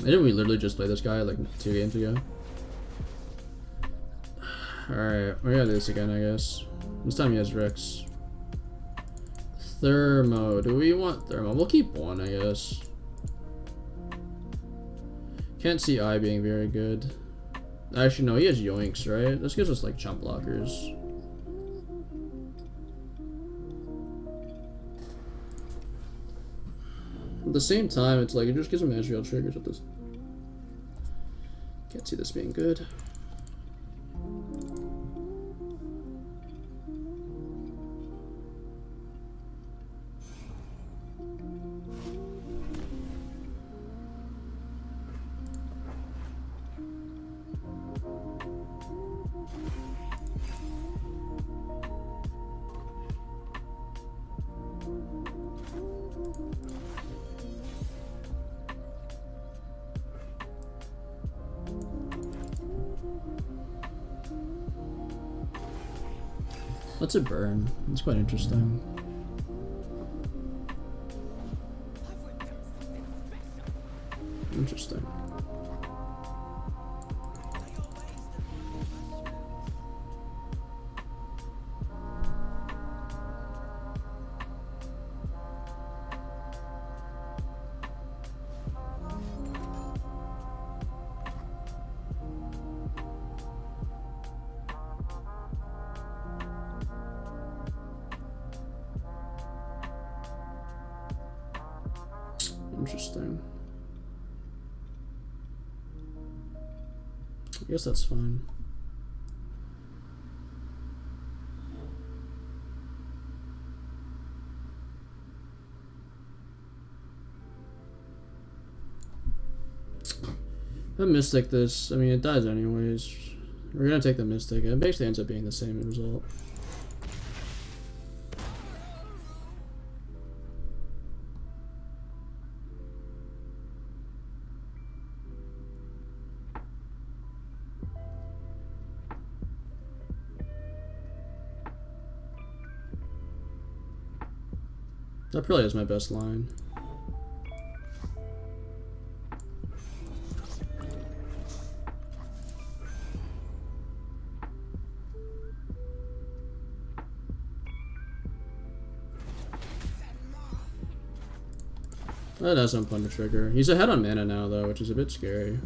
Didn't we literally just play this guy like 2 games ago? Alright, we gotta do this again, I guess. This time he has Rex. Thermo. Do we want Thermo? We'll keep one, I guess. Can't see I being very good. Actually, no, he has Yoinks, right? This gives us like jump blockers. At the same time, it's like it just gives him Ezreal triggers with this. Can't see this being good. Let's it burn. It's quite interesting. Interesting. Interesting. I guess that's fine. A Mystic this, I mean it dies anyways. We're gonna take the Mystic. It basically ends up being the same result. That probably is my best line. That has some fun to trigger. He's ahead on mana now though, which is a bit scary.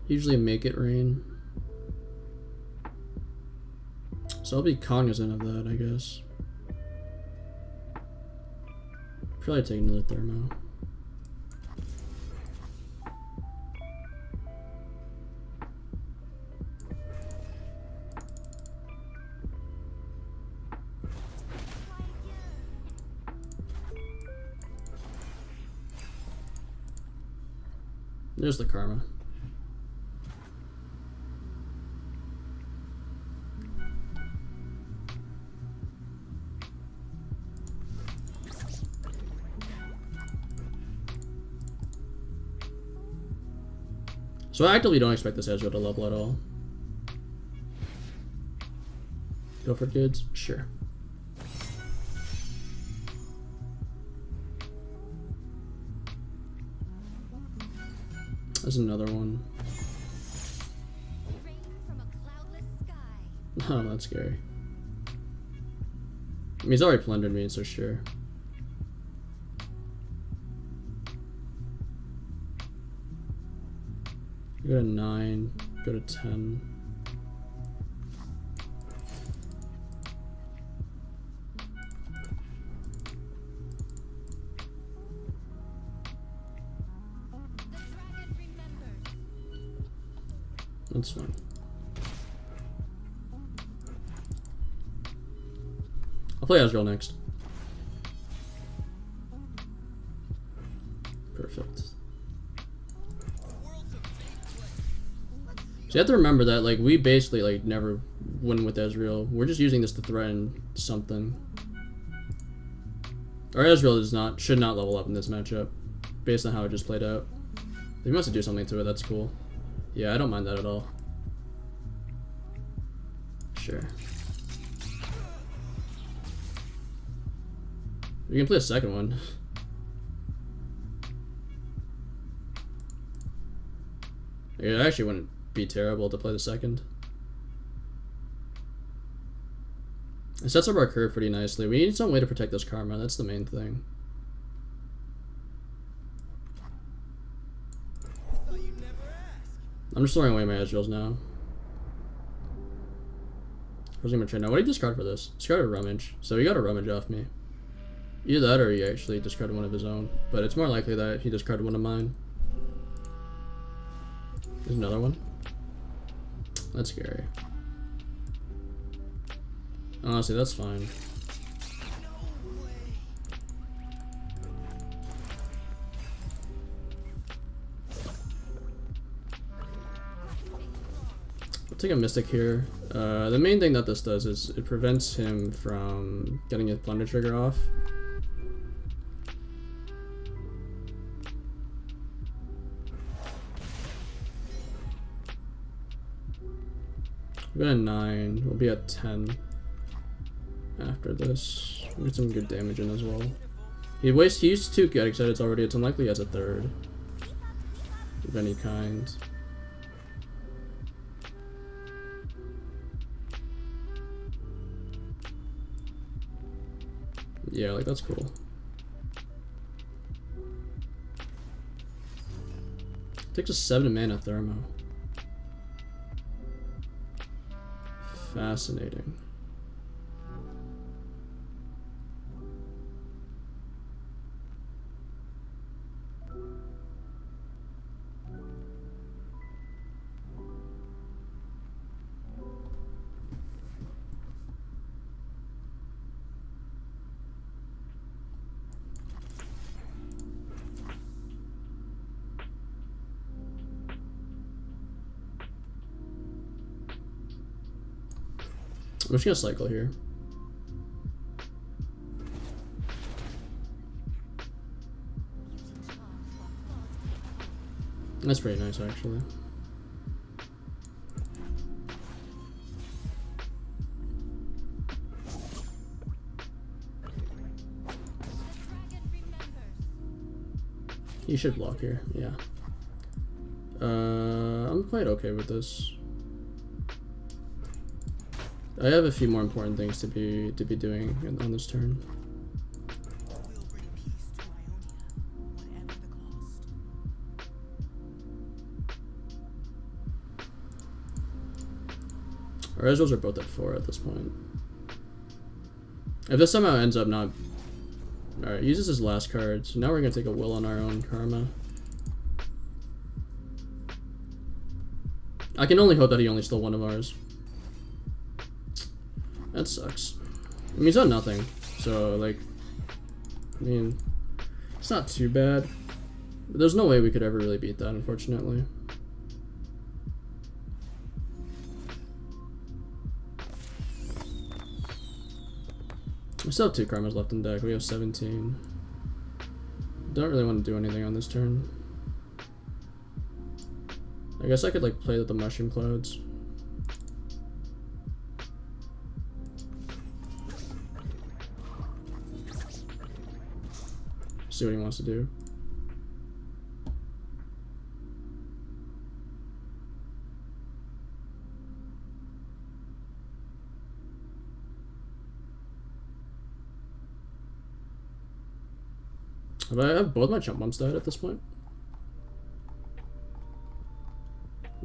Usually make it rain. So I'll be cognizant of that, I guess. Probably take another thermo. There's the karma. So I actively don't expect this Ezreal to level at all. Go for goods? Sure. There's another one. Oh, that's scary. I mean, he's already plundered me, so sure. Go to 9, go to 10. That's fine. I'll play Ezreal next. Perfect. So you have to remember that, like, we basically, like, never win with Ezreal. We're just using this to threaten something. Our Ezreal should not level up in this matchup, based on how it just played out. If he wants to do something to it, that's cool. Yeah, I don't mind that at all. Sure. We can play a second one. It actually wouldn't be terrible to play the second. It sets up our curve pretty nicely. We need some way to protect this karma. That's the main thing. I'm just throwing away my Ezreals now. What's he gonna trade now? What did he discard for this? Discarded a rummage. So he got a rummage off me. Either that or he actually discarded one of his own. But it's more likely that he discarded one of mine. There's another one. That's scary. Honestly, that's fine. I'll take a Mystic here. The main thing that this does is it prevents him from getting his Plunder Trigger off. We're at 9. We'll be at 10 after this. We'll get some good damage in as well. He used 2 get excited already. It's unlikely he has a third of any kind. Yeah, like that's cool. Takes a 7 mana thermo. Fascinating. I'm just gonna cycle here. That's pretty nice, actually. You should block here, yeah. I'm quite okay with this. I have a few more important things to be doing on this turn. Our Ezreals are both at 4 at this point. If this somehow ends up not... Alright, he uses his last card, so now we're gonna take a will on our own karma. I can only hope that he only stole one of ours. That sucks. I mean, he's done nothing, so, like, I mean, it's not too bad. But there's no way we could ever really beat that, unfortunately. We still have 2 karmas left in deck. We have 17. Don't really want to do anything on this turn. I guess I could, like, play with the Mushroom Clouds. See what he wants to do. Have both my jump bumps died at this point?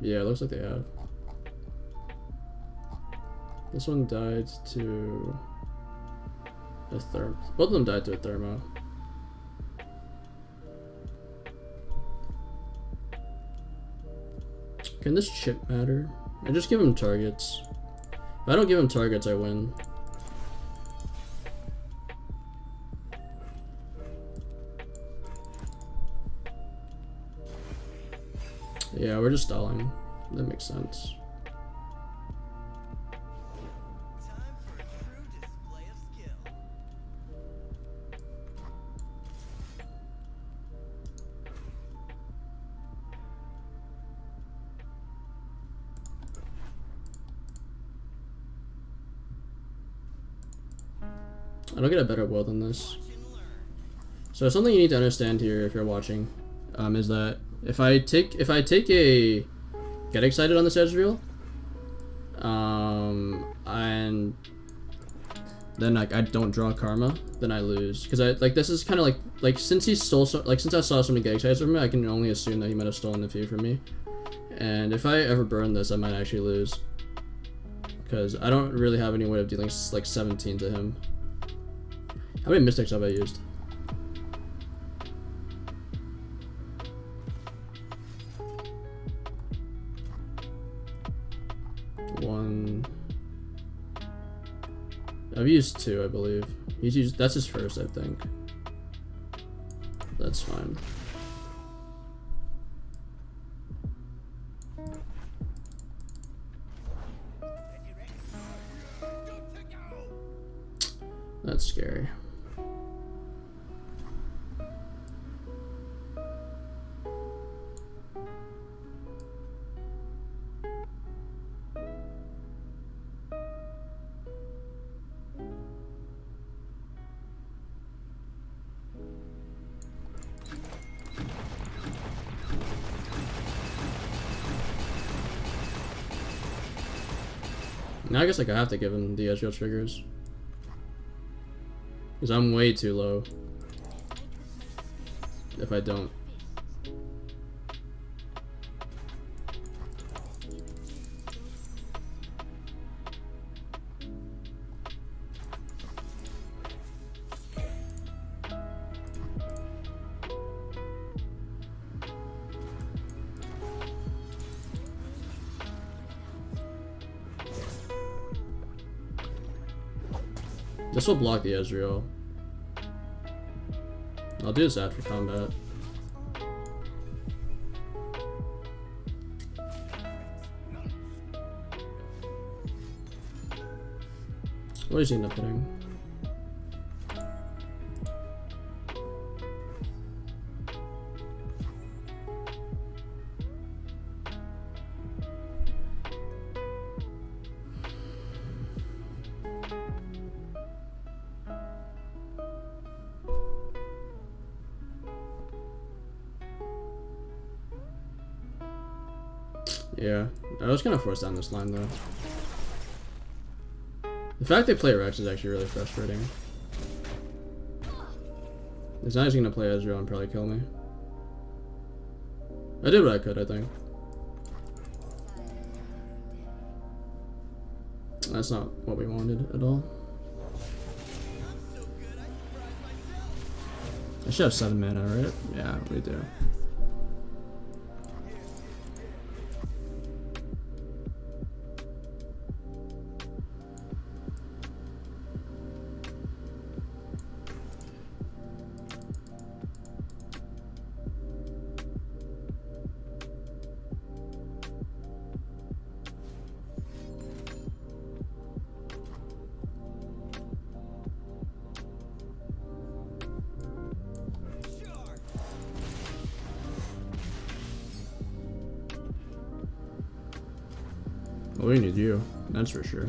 Yeah, it looks like they have. This one died to a thermo. Both of them died to a thermo. Can this chip matter? I just give him targets. If I don't give him targets, I win. Yeah, we're just stalling. That makes sense. I don't get a better will than this. So something you need to understand here, if you're watching, is that if I take a get excited on this Ezreal, and then like I don't draw karma, then I lose. Because I like this is kind of like since he stole since I saw somebody get excited from me, I can only assume that he might have stolen the few from me. And if I ever burn this, I might actually lose. Because I don't really have any way of dealing like 17 to him. How many mystics have I used? One. I've used 2, I believe. He's used. That's his first, I think. That's fine. That's scary. Now I guess like I have to give him the Ezreal triggers. Because I'm way too low. If I don't. This will block the Ezreal. I'll do this after combat. What is he end up hitting? Yeah, I was gonna force down this line though. The fact they play Rex is actually really frustrating. He's not even gonna play Ezreal and probably kill me. I did what I could, I think. That's not what we wanted at all. I should have 7 mana, right? Yeah, we do. Well, we need you, that's for sure.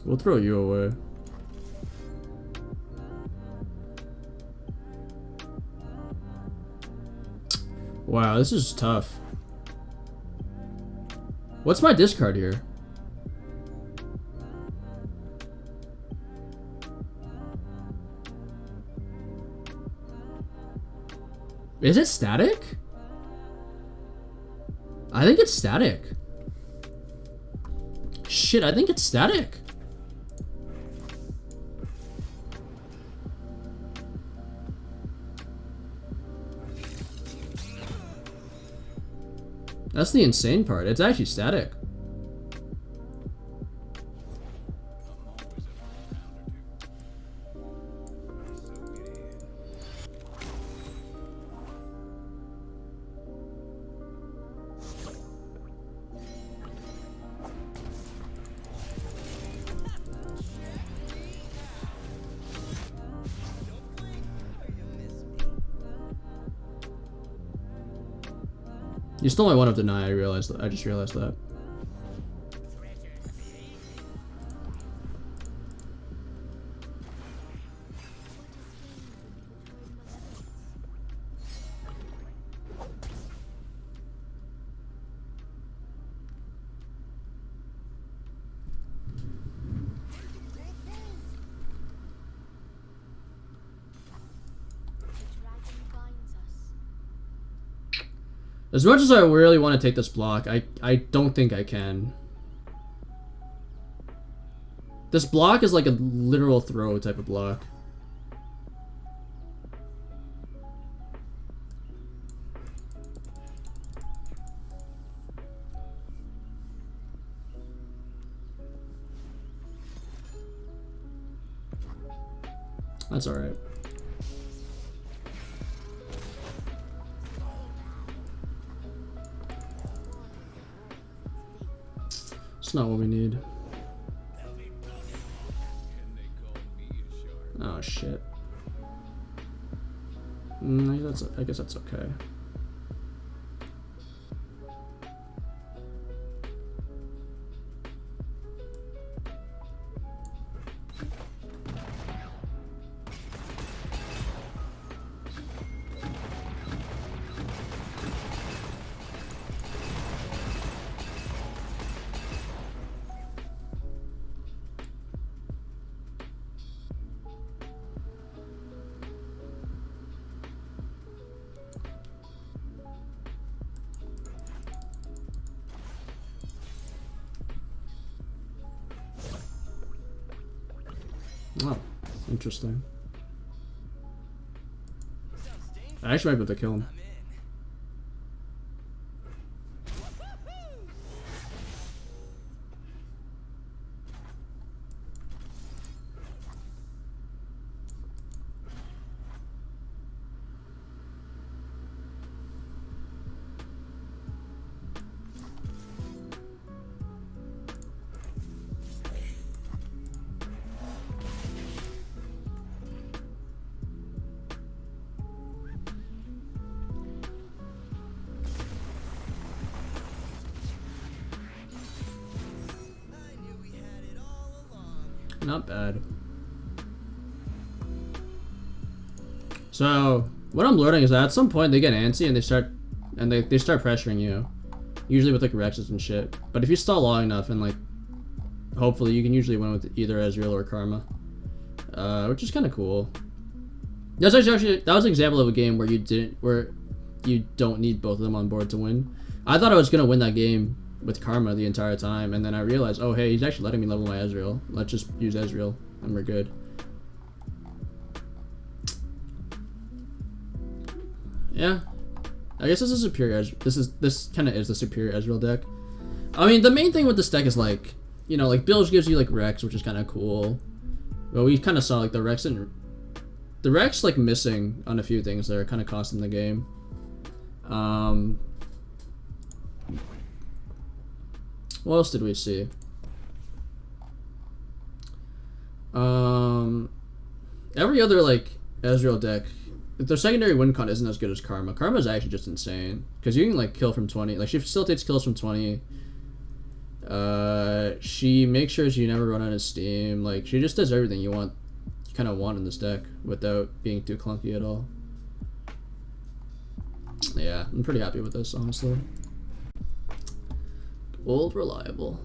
We'll throw you away. Wow, this is tough. What's my discard here? Is it static? I think it's static. Shit, I think it's static. That's the insane part. It's actually static. You stole my one of deny, I realized that. I just realized that. As much as I really want to take this block, I don't think I can. This block is like a literal throw type of block. That's alright. It's not what we need. Oh shit. I guess that's okay. Oh, interesting. I actually might be able to kill him. Not bad. So what I'm learning is that at some point they get antsy and they start pressuring you, usually with like Rexes and shit. But if you stall long enough and like, hopefully you can usually win with either Ezreal or Karma, which is kind of cool. That was an example of a game where you don't need both of them on board to win. I thought I was gonna win that game with Karma the entire time, and then I realized, oh hey, he's actually letting me level my Ezreal. Let's just use Ezreal and we're good. Yeah, I guess this is superior. This kind of is the superior Ezreal deck. I mean, the main thing with this deck is like, you know, like Bilge gives you like Rex, which is kind of cool. But we kind of saw like the Rex like missing on a few things that are kind of costing the game. What else did we see? Every other like Ezreal deck, their secondary win con isn't as good as Karma. Karma is actually just insane because you can like kill from 20. Like she facilitates kills from 20. She makes sure you never run out of steam. Like she just does everything you kind of want in this deck without being too clunky at all. Yeah, I'm pretty happy with this, honestly. Old reliable.